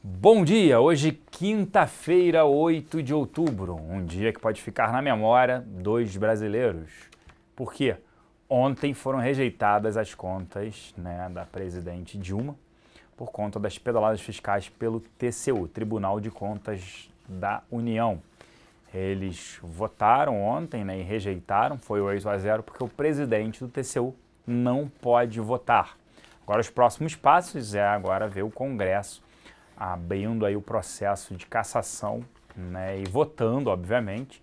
Bom dia! Hoje, quinta-feira, 8 de outubro, um dia que pode ficar na memória dos brasileiros. Por quê? Ontem foram rejeitadas as contas, da presidente Dilma por conta das pedaladas fiscais pelo TCU, Tribunal de Contas da União. Eles votaram ontem, e rejeitaram, foi 8-0, porque o presidente do TCU não pode votar. Agora os próximos passos é agora ver o Congresso abrindo aí o processo de cassação, e votando, obviamente.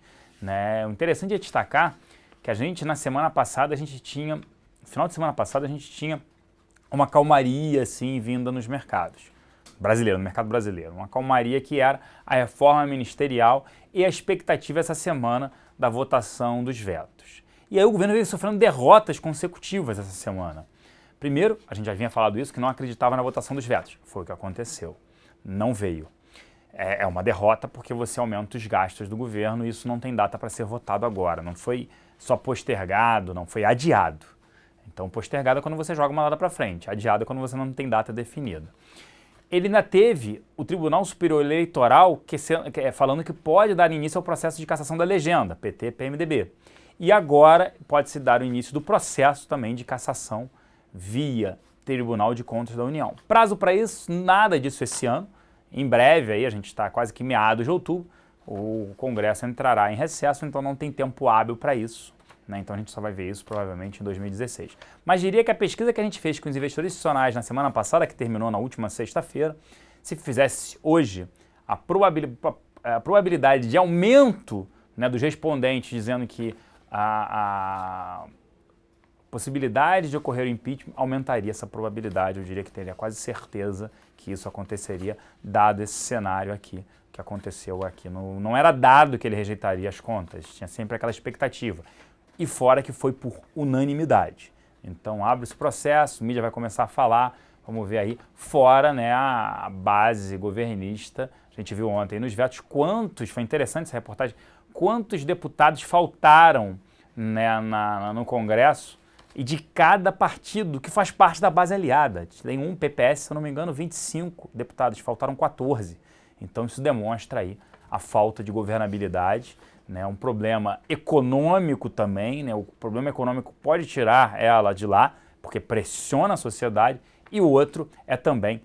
O interessante é destacar que a gente, na semana passada, no final de semana passada, a gente tinha uma calmaria, assim, vinda nos mercados brasileiros, no mercado brasileiro. Uma calmaria que era a reforma ministerial e a expectativa essa semana da votação dos vetos. E aí o governo veio sofrendo derrotas consecutivas essa semana. Primeiro, a gente já vinha falado isso, que não acreditava na votação dos vetos. Foi o que aconteceu. Não veio. É uma derrota porque você aumenta os gastos do governo e isso não tem data para ser votado agora. Não foi só postergado, não foi adiado. Então, postergado é quando você joga uma data para frente, adiado é quando você não tem data definida. Ele ainda teve o Tribunal Superior Eleitoral falando que pode dar início ao processo de cassação da legenda, PT, PMDB. E agora pode-se dar o início do processo também de cassação via Tribunal de Contas da União. Prazo para isso, nada disso esse ano. Em breve, aí, a gente está quase que meados de outubro, o Congresso entrará em recesso, então não tem tempo hábil para isso. Então a gente só vai ver isso provavelmente em 2016. Mas diria que a pesquisa que a gente fez com os investidores institucionais na semana passada, que terminou na última sexta-feira, se fizesse hoje, a probabilidade de aumento dos respondentes dizendo que a possibilidade de ocorrer o impeachment aumentaria essa probabilidade. Eu diria que teria quase certeza que isso aconteceria, dado esse cenário aqui, que aconteceu aqui. Não era dado que ele rejeitaria as contas, tinha sempre aquela expectativa. E fora que foi por unanimidade. Então abre esse processo, a mídia vai começar a falar, vamos ver aí, fora a base governista. A gente viu ontem nos vetos foi interessante essa reportagem, quantos deputados faltaram no Congresso e de cada partido que faz parte da base aliada. Tem um PPS, se eu não me engano, 25 deputados, faltaram 14. Então isso demonstra aí a falta de governabilidade, um problema econômico também, o problema econômico pode tirar ela de lá, porque pressiona a sociedade, e o outro é também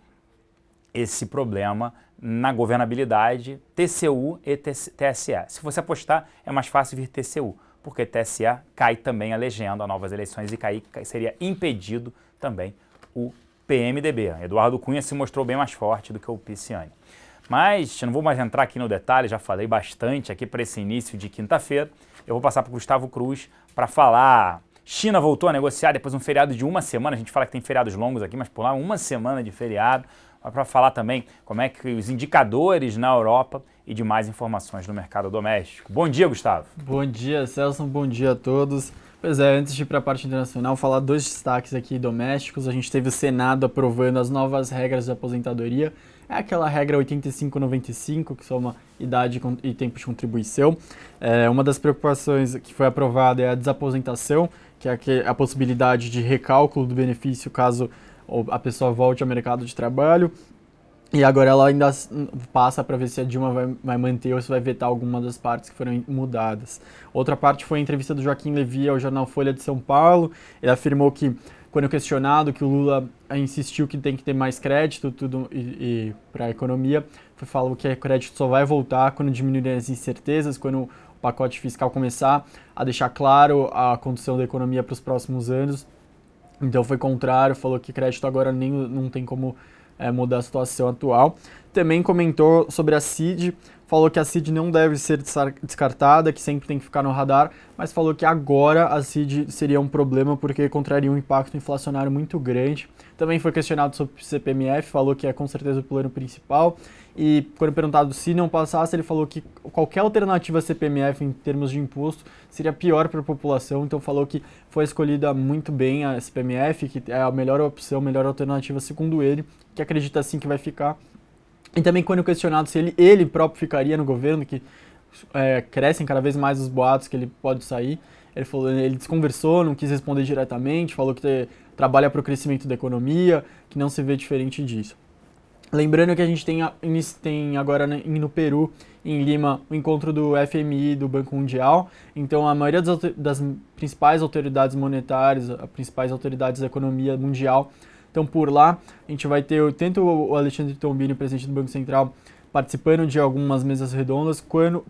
esse problema na governabilidade TCU e TSE. Se você apostar, é mais fácil vir TCU, porque TSE cai também a legenda a novas eleições e seria impedido também o PMDB. Eduardo Cunha se mostrou bem mais forte do que o Pisciani. Mas eu não vou mais entrar aqui no detalhe, já falei bastante aqui para esse início de quinta-feira. Eu vou passar para o Gustavo Cruz para falar. China voltou a negociar depois de um feriado de uma semana. A gente fala que tem feriados longos aqui, mas por lá uma semana de feriado. Para falar também como é que os indicadores na Europa e de mais informações no mercado doméstico. Bom dia, Gustavo. Bom dia, Celso. Bom dia a todos. Pois é, antes de ir para a parte internacional, falar dois destaques aqui domésticos. A gente teve o Senado aprovando as novas regras de aposentadoria. É aquela regra 85-95, que soma idade e tempo de contribuição. Uma das preocupações que foi aprovada é a desaposentação, que é a possibilidade de recálculo do benefício caso a pessoa volte ao mercado de trabalho. E agora ela ainda passa para ver se a Dilma vai manter ou se vai vetar alguma das partes que foram mudadas. Outra parte foi a entrevista do Joaquim Levy ao jornal Folha de São Paulo. Ele afirmou que, quando questionado, que o Lula insistiu que tem que ter mais crédito e para a economia, falou que o crédito só vai voltar quando diminuírem as incertezas, quando o pacote fiscal começar a deixar claro a condução da economia para os próximos anos. Então foi contrário, falou que crédito agora não tem como mudar a situação atual. Também comentou sobre a CID, falou que a CID não deve ser descartada, que sempre tem que ficar no radar, mas falou que agora a CID seria um problema porque contraria um impacto inflacionário muito grande. Também foi questionado sobre o CPMF, falou que é com certeza o plano principal, e quando perguntado se não passasse, ele falou que qualquer alternativa a CPMF em termos de imposto seria pior para a população, então falou que foi escolhida muito bem a CPMF, que é a melhor opção, a melhor alternativa segundo ele, que acredita assim que vai ficar. E também quando questionado se ele próprio ficaria no governo, que crescem cada vez mais os boatos que ele pode sair, ele desconversou, não quis responder diretamente, falou que trabalha para o crescimento da economia, que não se vê diferente disso. Lembrando que a gente tem agora no Peru, em Lima, o encontro do FMI, do Banco Mundial. Então, a maioria das principais autoridades monetárias, as principais autoridades da economia mundial estão por lá. A gente vai ter tanto o Alexandre Tombini, presidente do Banco Central, participando de algumas mesas redondas,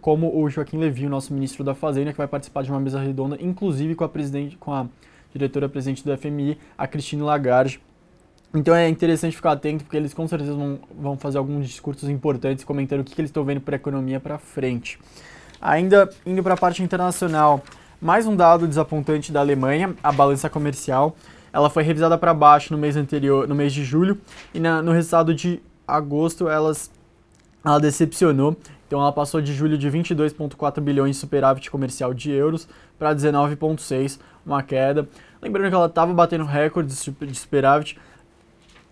como o Joaquim Levy, o nosso ministro da Fazenda, que vai participar de uma mesa redonda, inclusive com a diretora-presidente do FMI, a Christine Lagarde. Então é interessante ficar atento, porque eles com certeza vão fazer alguns discursos importantes comentando o que eles estão vendo para a economia para frente. Ainda indo para a parte internacional, mais um dado desapontante da Alemanha, a balança comercial. Ela foi revisada para baixo no mês anterior, no mês de julho, e no resultado de agosto ela decepcionou. Então ela passou de julho de 22,4 bilhões de superávit comercial de euros para 19,6, uma queda. Lembrando que ela estava batendo recordes de superávit,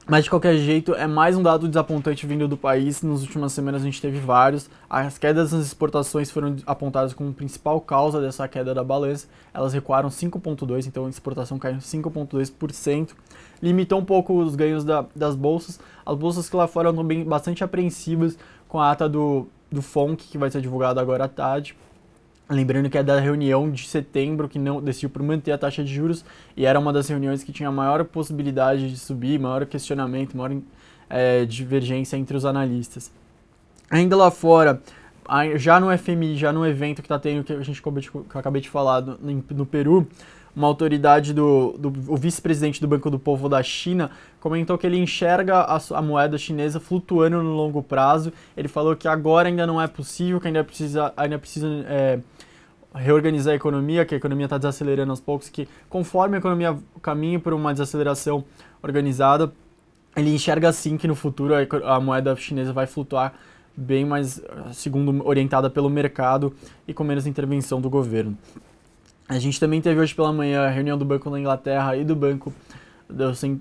mas de qualquer jeito é mais um dado desapontante vindo do país. Nas últimas semanas a gente teve vários. As quedas nas exportações foram apontadas como principal causa dessa queda da balança. Elas recuaram 5,2%, então a exportação caiu 5,2%. Limitou um pouco os ganhos das bolsas. As bolsas que lá fora estão bastante apreensivas com a ata do FONC, que vai ser divulgada agora à tarde. Lembrando que é da reunião de setembro, que não decidiu por manter a taxa de juros, e era uma das reuniões que tinha maior possibilidade de subir, maior questionamento, maior divergência entre os analistas. Ainda lá fora, já no FMI, já no evento que está tendo, que eu acabei de falar, no Peru, uma autoridade o vice-presidente do Banco do Povo da China comentou que ele enxerga a moeda chinesa flutuando no longo prazo. Ele falou que agora ainda não é possível, que ainda precisa reorganizar a economia, que a economia está desacelerando aos poucos, que conforme a economia caminha por uma desaceleração organizada, ele enxerga assim que no futuro a moeda chinesa vai flutuar bem mais, segundo orientada pelo mercado e com menos intervenção do governo. A gente também teve hoje pela manhã a reunião do Banco da Inglaterra e do Banco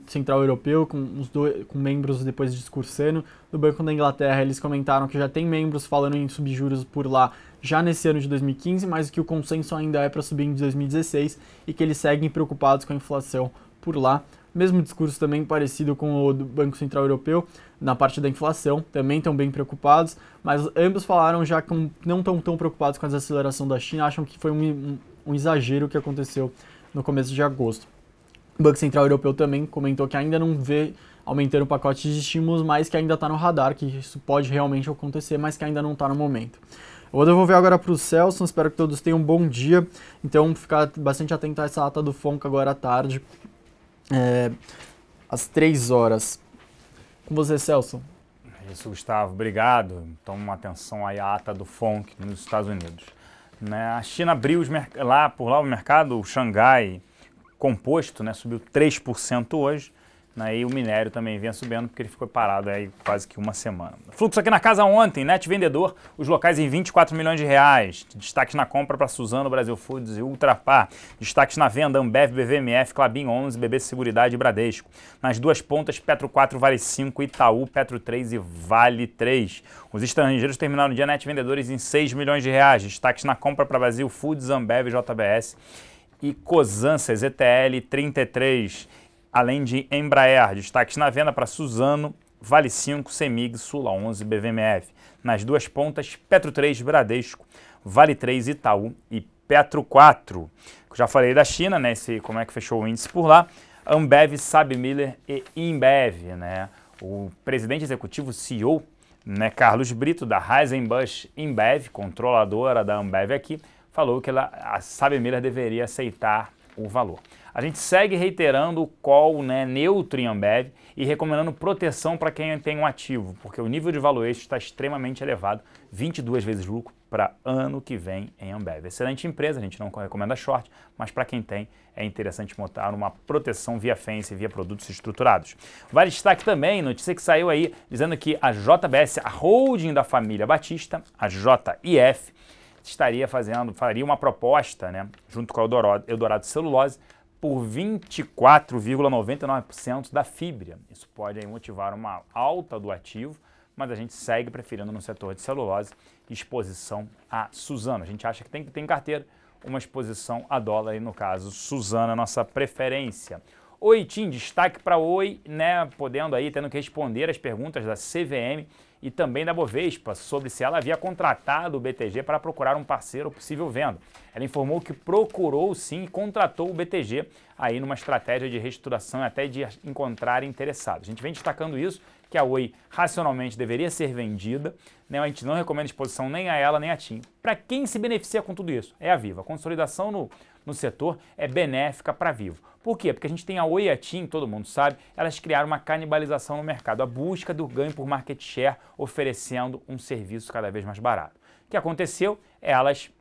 Central Europeu, com membros depois discursando. Do Banco da Inglaterra, eles comentaram que já tem membros falando em subir juros por lá já nesse ano de 2015, mas que o consenso ainda é para subir em 2016 e que eles seguem preocupados com a inflação por lá. Mesmo discurso também parecido com o do Banco Central Europeu, na parte da inflação, também estão bem preocupados, mas ambos falaram já que não estão tão preocupados com a desaceleração da China, acham que foi um exagero que aconteceu no começo de agosto. O Banco Central Europeu também comentou que ainda não vê aumentando o pacote de estímulos, mas que ainda está no radar, que isso pode realmente acontecer, mas que ainda não está no momento. Eu vou devolver agora para o Celso, espero que todos tenham um bom dia, então ficar bastante atento a essa ata do FONC agora à tarde, às 3 horas. Com você, Celso. Isso, Gustavo, obrigado. Toma atenção aí à ata do FONC nos Estados Unidos. A China abriu por lá o mercado, o Xangai Composto, subiu 3% hoje, e o minério também vinha subindo porque ele ficou parado aí quase que uma semana. Fluxo aqui na casa ontem, Net Vendedor, os locais em 24 milhões de reais. Destaques na compra para Suzano, Brasil Foods e Ultrapar. Destaques na venda, Ambev, BVMF, Klabin 11, BB Seguridade e Bradesco. Nas duas pontas, Petro 4, Vale 5, Itaú, Petro 3 e Vale 3. Os estrangeiros terminaram o dia Net Vendedores em 6 milhões de reais. Destaques na compra para Brasil Foods, Ambev, JBS e Cosan, CZTL 33. Além de Embraer, destaques na venda para Suzano, Vale 5, Semig, Sula 11, BVMF. Nas duas pontas, Petro 3, Bradesco, Vale 3, Itaú e Petro 4. Já falei da China, como é que fechou o índice por lá. Ambev, SABMiller e Embev, O presidente executivo CEO, Carlos Brito, da Anheuser-Busch Embev, controladora da Ambev aqui, falou que a SABMiller deveria aceitar o valor. A gente segue reiterando o call neutro em Ambev e recomendando proteção para quem tem um ativo, porque o nível de valuation está extremamente elevado, 22 vezes lucro para ano que vem em Ambev. Excelente empresa, a gente não recomenda short, mas para quem tem é interessante montar uma proteção via fence, via produtos estruturados. Vale destaque também, notícia que saiu aí, dizendo que a JBS, a holding da família Batista, a JIF, faria uma proposta, junto com a Eldorado Celulose, por 24,99% da fibra. Isso pode aí motivar uma alta do ativo, mas a gente segue preferindo no setor de celulose exposição a Suzano. A gente acha que tem que ter em carteira uma exposição a dólar e, no caso, Suzano é a nossa preferência. Oi, Tim, destaque para Oi, né, podendo aí, tendo que responder as perguntas da CVM e também da Bovespa sobre se ela havia contratado o BTG para procurar um parceiro ou possível venda. Ela informou que procurou sim e contratou o BTG aí numa estratégia de reestruturação e até de encontrar interessados. A gente vem destacando isso, que a Oi racionalmente deveria ser vendida, né? A gente não recomenda exposição nem a ela nem a TIM. Para quem se beneficia com tudo isso? É a Vivo. A consolidação no setor é benéfica para a Vivo. Por quê? Porque a gente tem a Oi e a TIM, todo mundo sabe, elas criaram uma canibalização no mercado, a busca do ganho por market share, oferecendo um serviço cada vez mais barato. O que aconteceu? Elas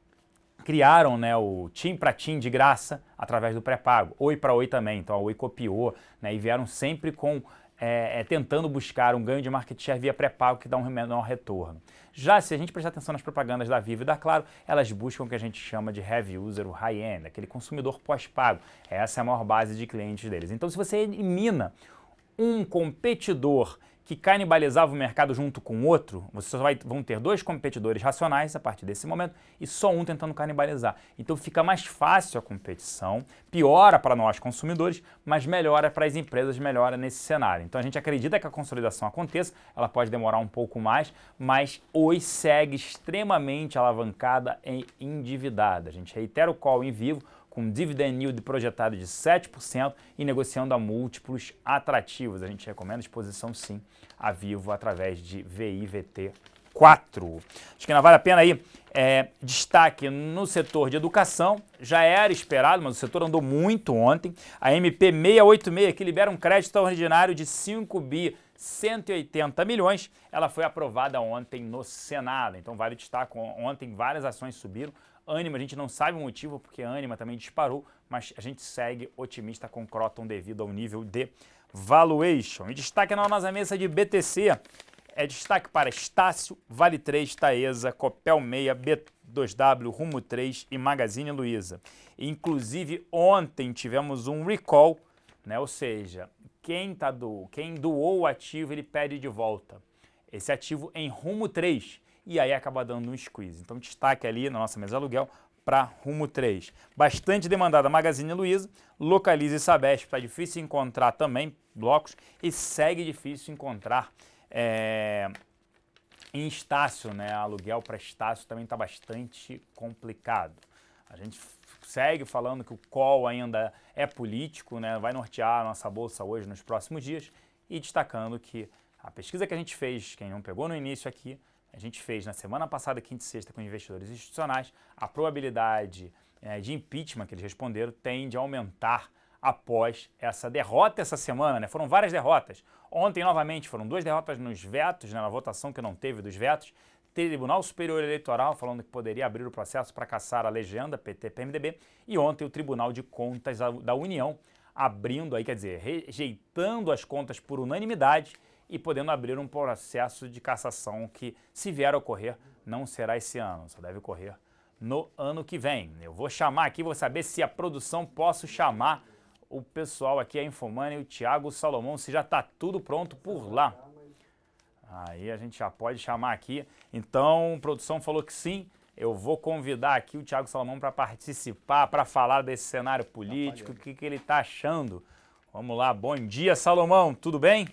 criaram, né, o TIM para TIM de graça através do pré-pago, Oi para Oi também, então a Oi copiou, né, e vieram sempre com tentando buscar um ganho de market share via pré-pago que dá um menor retorno. Já se a gente prestar atenção nas propagandas da Vivo e da Claro, elas buscam o que a gente chama de heavy user, o high-end, aquele consumidor pós-pago. Essa é a maior base de clientes deles. Então, se você elimina um competidor que canibalizava o mercado junto com outro, vocês vão ter dois competidores racionais a partir desse momento e só um tentando canibalizar. Então fica mais fácil a competição, piora para nós consumidores, mas melhora para as empresas, melhora nesse cenário. Então a gente acredita que a consolidação aconteça, ela pode demorar um pouco mais, mas Oi segue extremamente alavancada e endividada. A gente reitera o call em Vivo, com dividend yield projetado de 7% e negociando a múltiplos atrativos. A gente recomenda exposição sim a Vivo através de VIVT4. Acho que ainda vale a pena aí destaque no setor de educação, já era esperado, mas o setor andou muito ontem. A MP 686, que libera um crédito extraordinário de 5 bi 180 milhões, ela foi aprovada ontem no Senado. Então vale destaque, ontem várias ações subiram. Ânima, a gente não sabe o motivo, porque a Ânima também disparou, mas a gente segue otimista com Croton devido ao nível de valuation. E destaque na nossa mesa de BTC, destaque para Estácio, Vale 3, Taesa, Copel 6, B2W, Rumo 3 e Magazine Luiza. Inclusive, ontem tivemos um recall, né? Ou seja, quem doou o ativo, ele pede de volta esse ativo em Rumo 3. E aí acaba dando um squeeze. Então destaque ali na nossa mesa de aluguel para Rumo 3. Bastante demandada Magazine Luiza, Localiza e Sabesp, está difícil encontrar também blocos e segue difícil encontrar em Estácio, né? Aluguel para Estácio também está bastante complicado. A gente segue falando que o call ainda é político, né? Vai nortear a nossa bolsa hoje nos próximos dias e destacando que a pesquisa que a gente fez, quem não pegou no início aqui, a gente fez na semana passada, quinta e sexta, com investidores institucionais, a probabilidade de impeachment que eles responderam tende a aumentar após essa derrota essa semana, né? Foram várias derrotas. Ontem, novamente, foram 2 derrotas nos vetos, né? Na votação que não teve dos vetos. Tribunal Superior Eleitoral falando que poderia abrir o processo para caçar a legenda PT-PMDB. E ontem o Tribunal de Contas da União abrindo aí, quer dizer, rejeitando as contas por unanimidade e podendo abrir um processo de cassação que, se vier a ocorrer, não será esse ano, só deve ocorrer no ano que vem. Eu vou chamar aqui, vou saber se a produção posso chamar o pessoal aqui, a Infomoney, o Thiago Salomão, se já está tudo pronto por lá. Aí a gente já pode chamar aqui. Então, a produção falou que sim. Eu vou convidar aqui o Thiago Salomão para participar, para falar desse cenário político, o que ele está achando. Vamos lá, bom dia, Salomão, tudo bem?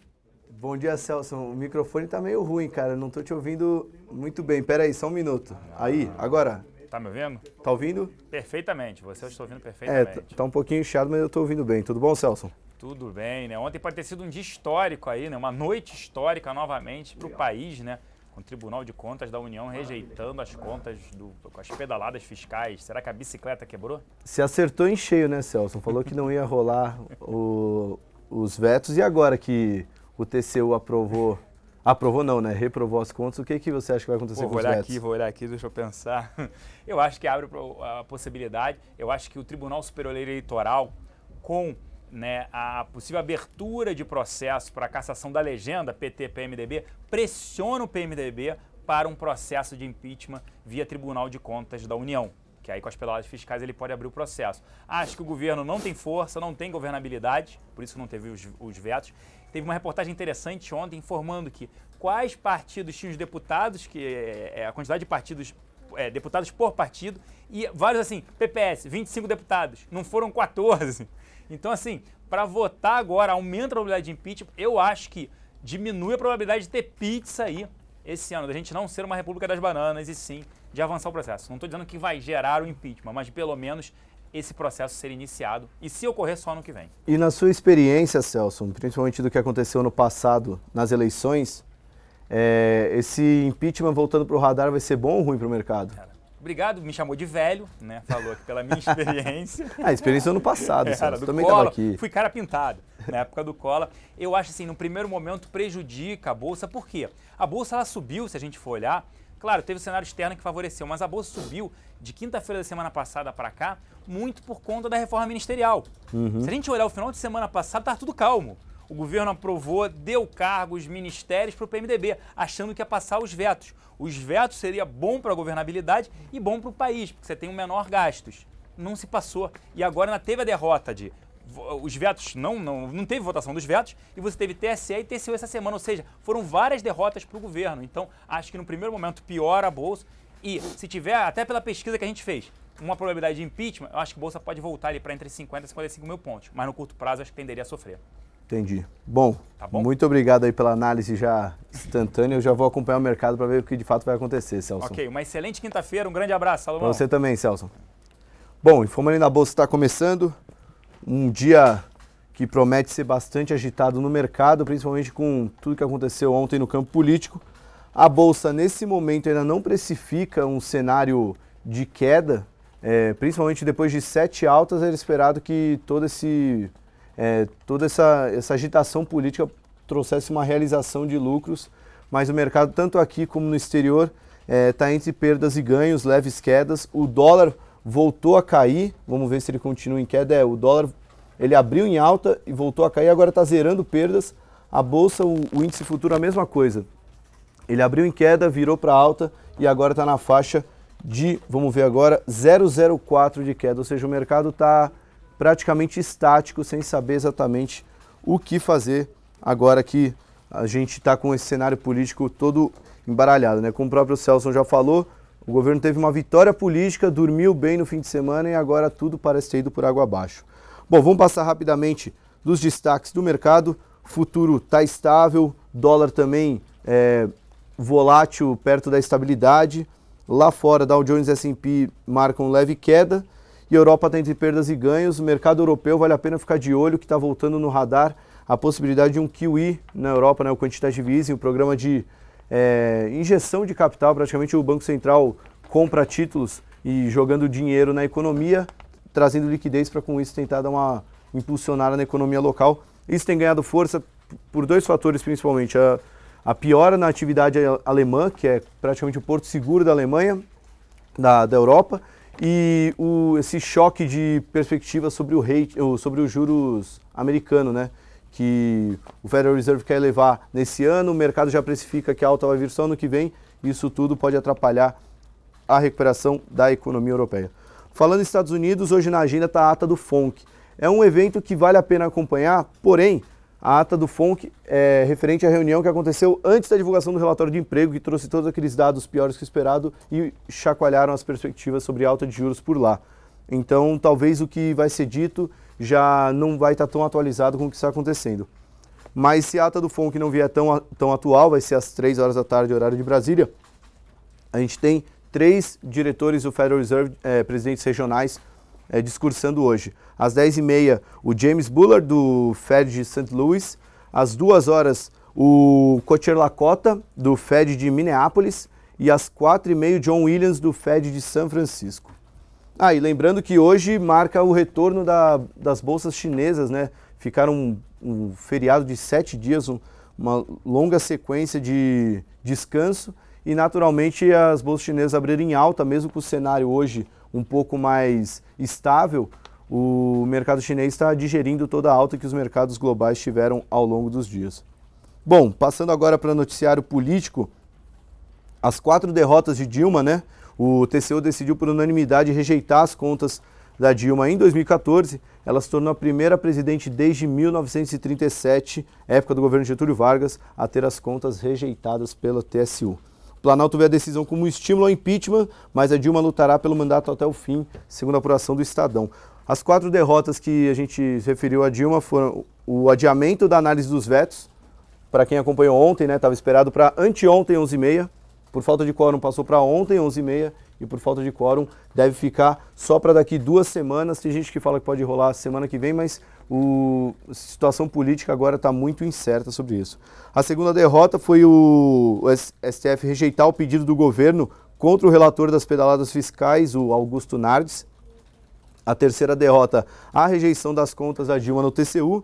Bom dia, Celso. O microfone tá meio ruim, cara. Eu não tô te ouvindo muito bem. Pera aí, só um minuto. Aí, agora. Tá me ouvindo? Tá ouvindo? Perfeitamente. Você eu estou ouvindo perfeitamente. Tá um pouquinho chiado, mas eu tô ouvindo bem. Tudo bom, Celso? Tudo bem, né? Ontem pode ter sido um dia histórico aí, né? Uma noite histórica novamente para o país, né? Com o Tribunal de Contas da União rejeitando as contas com as pedaladas fiscais. Será que a bicicleta quebrou? Se acertou em cheio, né, Celso? Falou que não ia rolar os vetos. E agora que o TCU aprovou não, né? Reprovou as contas, o que você acha que vai acontecer com os vetos? Vou olhar aqui, deixa eu pensar. Eu acho que abre a possibilidade, eu acho que o Tribunal Superior Eleitoral, com a possível abertura de processo para a cassação da legenda PT-PMDB, pressiona o PMDB para um processo de impeachment via Tribunal de Contas da União, que aí com as pedaladas fiscais ele pode abrir o processo. Acho que o governo não tem força, não tem governabilidade, por isso não teve os vetos. Teve uma reportagem interessante ontem informando que quais partidos tinham os deputados, que a quantidade de partidos, deputados por partido, e vários assim, PPS, 25 deputados, não foram 14. Então assim, para votar agora, aumenta a probabilidade de impeachment. Eu acho que diminui a probabilidade de ter pizza aí esse ano, da gente não ser uma república das bananas e sim de avançar o processo. Não estou dizendo que vai gerar o impeachment, mas pelo menos esse processo ser iniciado e se ocorrer só ano que vem. E na sua experiência, Celso, principalmente do que aconteceu no passado nas eleições, esse impeachment voltando para o radar vai ser bom ou ruim para o mercado? Obrigado, me chamou de velho, né? Falou aqui pela minha experiência. A experiência ano passado, Celso. Também estava aqui. Fui cara pintado na época do Collor. Eu acho assim, no primeiro momento prejudica a Bolsa, por quê? A Bolsa ela subiu, se a gente for olhar, claro, teve o cenário externo que favoreceu, mas a Bolsa subiu de quinta-feira da semana passada para cá, muito por conta da reforma ministerial. Se a gente olhar o final de semana passado, estava tudo calmo. O governo aprovou, deu cargos, ministérios para o PMDB, achando que ia passar os vetos. Os vetos seria bom para a governabilidade e bom para o país, porque você tem um menor gastos. Não se passou. E agora ainda teve a derrota de... Os vetos, não teve votação dos vetos, e você teve TSE e TCU essa semana, ou seja, foram várias derrotas para o governo. Então, acho que no primeiro momento piora a Bolsa, e se tiver, até pela pesquisa que a gente fez, uma probabilidade de impeachment, eu acho que a Bolsa pode voltar ali para entre 50 e 55 mil pontos, mas no curto prazo acho que tenderia a sofrer. Entendi. Bom, tá bom, muito obrigado aí pela análise já instantânea. Eu já vou acompanhar o mercado para ver o que de fato vai acontecer, Celso. Ok, uma excelente quinta-feira, um grande abraço, Salomão. Para você também, Celso. Bom, Infomani na Bolsa está começando. Um dia que promete ser bastante agitado no mercado, principalmente com tudo que aconteceu ontem no campo político. A Bolsa, nesse momento, ainda não precifica um cenário de queda, principalmente depois de 7 altas, era esperado que toda essa agitação política trouxesse uma realização de lucros, mas o mercado, tanto aqui como no exterior, está entre perdas e ganhos, leves quedas. O dólar voltou a cair, vamos ver se ele continua em queda. O dólar ele abriu em alta e voltou a cair, agora está zerando perdas. A Bolsa, o índice futuro, a mesma coisa. Ele abriu em queda, virou para alta e agora está na faixa de, vamos ver agora, 0,04 de queda, ou seja, o mercado está praticamente estático, sem saber exatamente o que fazer agora que a gente está com esse cenário político todo embaralhado, né? Como o próprio Celso já falou, o governo teve uma vitória política, dormiu bem no fim de semana e agora tudo parece ter ido por água abaixo. Bom, vamos passar rapidamente dos destaques do mercado. Futuro está estável, dólar também volátil, perto da estabilidade. Lá fora, Dow Jones e S&P marcam leve queda. E a Europa está entre perdas e ganhos. O mercado europeu vale a pena ficar de olho, que está voltando no radar a possibilidade de um QE na Europa, né, o Quantitative Easing, o programa de injeção de capital. Praticamente o Banco Central compra títulos e jogando dinheiro na economia, trazendo liquidez para com isso tentar dar uma impulsionada na economia local. Isso tem ganhado força por 2 fatores principalmente. A piora na atividade alemã, que é praticamente o porto seguro da Alemanha, da Europa, e esse choque de perspectiva sobre os juros americanos, né? Que o Federal Reserve quer elevar nesse ano, o mercado já precifica que a alta vai vir só no que vem, e isso tudo pode atrapalhar a recuperação da economia europeia. Falando nos Estados Unidos, hoje na agenda está a ata do FONC. É um evento que vale a pena acompanhar, porém, a ata do FONC é referente à reunião que aconteceu antes da divulgação do relatório de emprego, que trouxe todos aqueles dados piores que o esperado e chacoalharam as perspectivas sobre alta de juros por lá. Então, talvez o que vai ser dito já não vai estar tão atualizado com o que está acontecendo. Mas se a ata do FONC não vier tão atual, vai ser às 3 horas da tarde, horário de Brasília, a gente tem 3 diretores do Federal Reserve, presidentes regionais, discursando hoje. Às 10h30, o James Bullard, do Fed de St. Louis. Às 2 horas, o Cocher Lakota, do Fed de Minneapolis. E às 4h30, John Williams, do Fed de São Francisco. E lembrando que hoje marca o retorno das bolsas chinesas, né? Ficaram um feriado de 7 dias, uma longa sequência de descanso. E, naturalmente, as bolsas chinesas abriram em alta, mesmo com o cenário hoje um pouco mais estável. O mercado chinês está digerindo toda a alta que os mercados globais tiveram ao longo dos dias. Bom, passando agora para o noticiário político, as 4 derrotas de Dilma, né? O TCU decidiu por unanimidade rejeitar as contas da Dilma em 2014. Ela se tornou a primeira presidente desde 1937, época do governo Getúlio Vargas, a ter as contas rejeitadas pela TSU. O Planalto vê a decisão como um estímulo ao impeachment, mas a Dilma lutará pelo mandato até o fim, segundo a apuração do Estadão. As 4 derrotas que a gente referiu a Dilma foram o adiamento da análise dos vetos, para quem acompanhou ontem, né, estava esperado para anteontem, 11h30, por falta de quórum passou para ontem, 11h30, e por falta de quórum deve ficar só para daqui 2 semanas. Tem gente que fala que pode rolar semana que vem, mas a situação política agora está muito incerta sobre isso. A segunda derrota foi o STF rejeitar o pedido do governo contra o relator das pedaladas fiscais, o Augusto Nardes. A terceira derrota, a rejeição das contas da Dilma no TCU.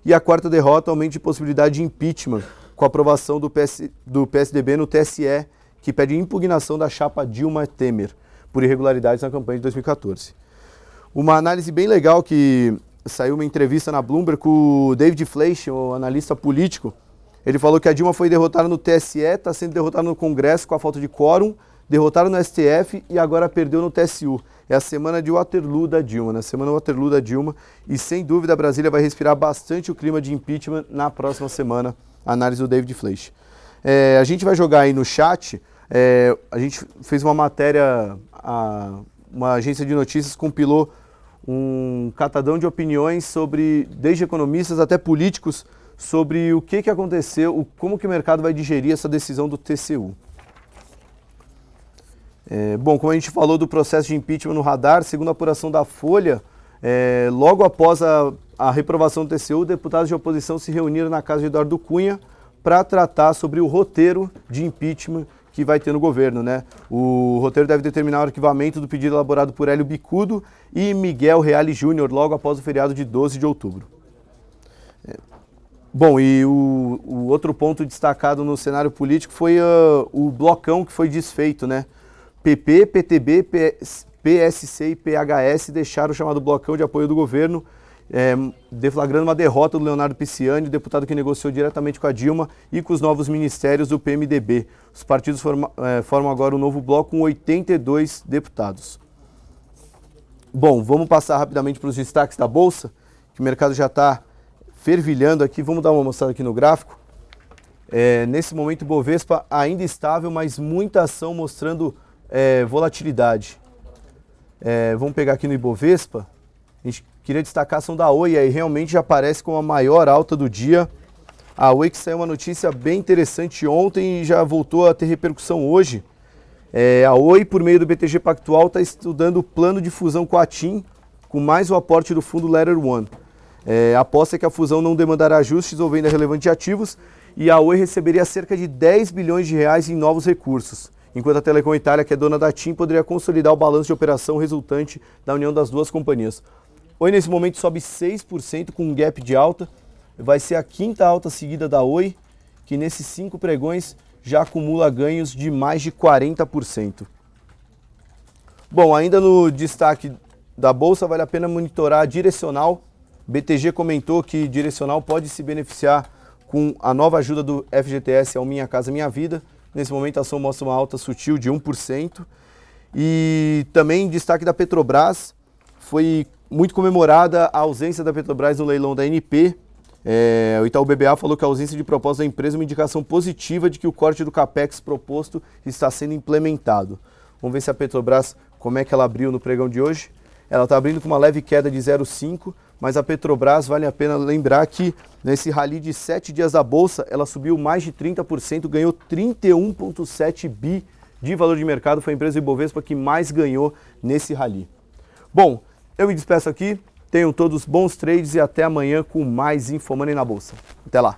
E a quarta derrota, aumento de possibilidade de impeachment, com a aprovação do PSDB no TSE, que pede impugnação da chapa Dilma-Temer, por irregularidades na campanha de 2014. Uma análise bem legal que saiu uma entrevista na Bloomberg com o David Fleisch, o analista político. Ele falou que a Dilma foi derrotada no TSE, está sendo derrotada no Congresso com a falta de quórum, derrotada no STF e agora perdeu no TSU. É a semana de Waterloo da Dilma, né? Semana Waterloo da Dilma. E sem dúvida a Brasília vai respirar bastante o clima de impeachment na próxima semana. Análise do David Fleisch. A gente vai jogar aí no chat. A gente fez uma matéria, uma agência de notícias compilou um catadão de opiniões sobre, desde economistas até políticos, sobre o que aconteceu, como que o mercado vai digerir essa decisão do TCU. Bom, como a gente falou do processo de impeachment no radar, segundo a apuração da Folha, logo após a reprovação do TCU, deputados de oposição se reuniram na casa de Eduardo Cunha para tratar sobre o roteiro de impeachment que vai ter no governo, né? O roteiro deve determinar o arquivamento do pedido elaborado por Hélio Bicudo e Miguel Reale Júnior, logo após o feriado de 12 de outubro. Bom, e o outro ponto destacado no cenário político foi o blocão que foi desfeito, né? PP, PTB, PSC e PHS deixaram o chamado blocão de apoio do governo, deflagrando uma derrota do Leonardo Pisciani, deputado que negociou diretamente com a Dilma e com os novos ministérios do PMDB. Os partidos formam agora um novo bloco com 82 deputados. Bom, vamos passar rapidamente para os destaques da Bolsa, que o mercado já está fervilhando aqui. Vamos dar uma mostrada aqui no gráfico. Nesse momento o Bovespa ainda estável, mas muita ação mostrando volatilidade. Vamos pegar aqui no Ibovespa. A gente queria destacar a ação da Oi, aí realmente já aparece como a maior alta do dia. A Oi que saiu uma notícia bem interessante ontem e já voltou a ter repercussão hoje. A Oi, por meio do BTG Pactual, está estudando o plano de fusão com a TIM, com mais o aporte do fundo Letter One. A aposta é que a fusão não demandará ajustes ou venda relevante de ativos e a Oi receberia cerca de 10 bilhões de reais em novos recursos, enquanto a Telecom Itália, que é dona da TIM, poderia consolidar o balanço de operação resultante da união das duas companhias. Oi, nesse momento, sobe 6% com um gap de alta. Vai ser a quinta alta seguida da Oi, que nesses 5 pregões já acumula ganhos de mais de 40%. Bom, ainda no destaque da Bolsa, vale a pena monitorar a Direcional. BTG comentou que Direcional pode se beneficiar com a nova ajuda do FGTS ao Minha Casa Minha Vida. Nesse momento a ação mostra uma alta sutil de 1%. E também destaque da Petrobras, foi muito comemorada a ausência da Petrobras no leilão da ANP. O Itaú BBA falou que a ausência de proposta da empresa é uma indicação positiva de que o corte do CAPEX proposto está sendo implementado. Vamos ver se a Petrobras, como é que ela abriu no pregão de hoje. Ela está abrindo com uma leve queda de 0,5%, mas a Petrobras, vale a pena lembrar que nesse rally de 7 dias da Bolsa, ela subiu mais de 30%, ganhou 31,7 bi de valor de mercado, foi a empresa Ibovespa que mais ganhou nesse rally. Bom, eu me despeço aqui, tenham todos bons trades e até amanhã com mais InfoMoney na Bolsa. Até lá!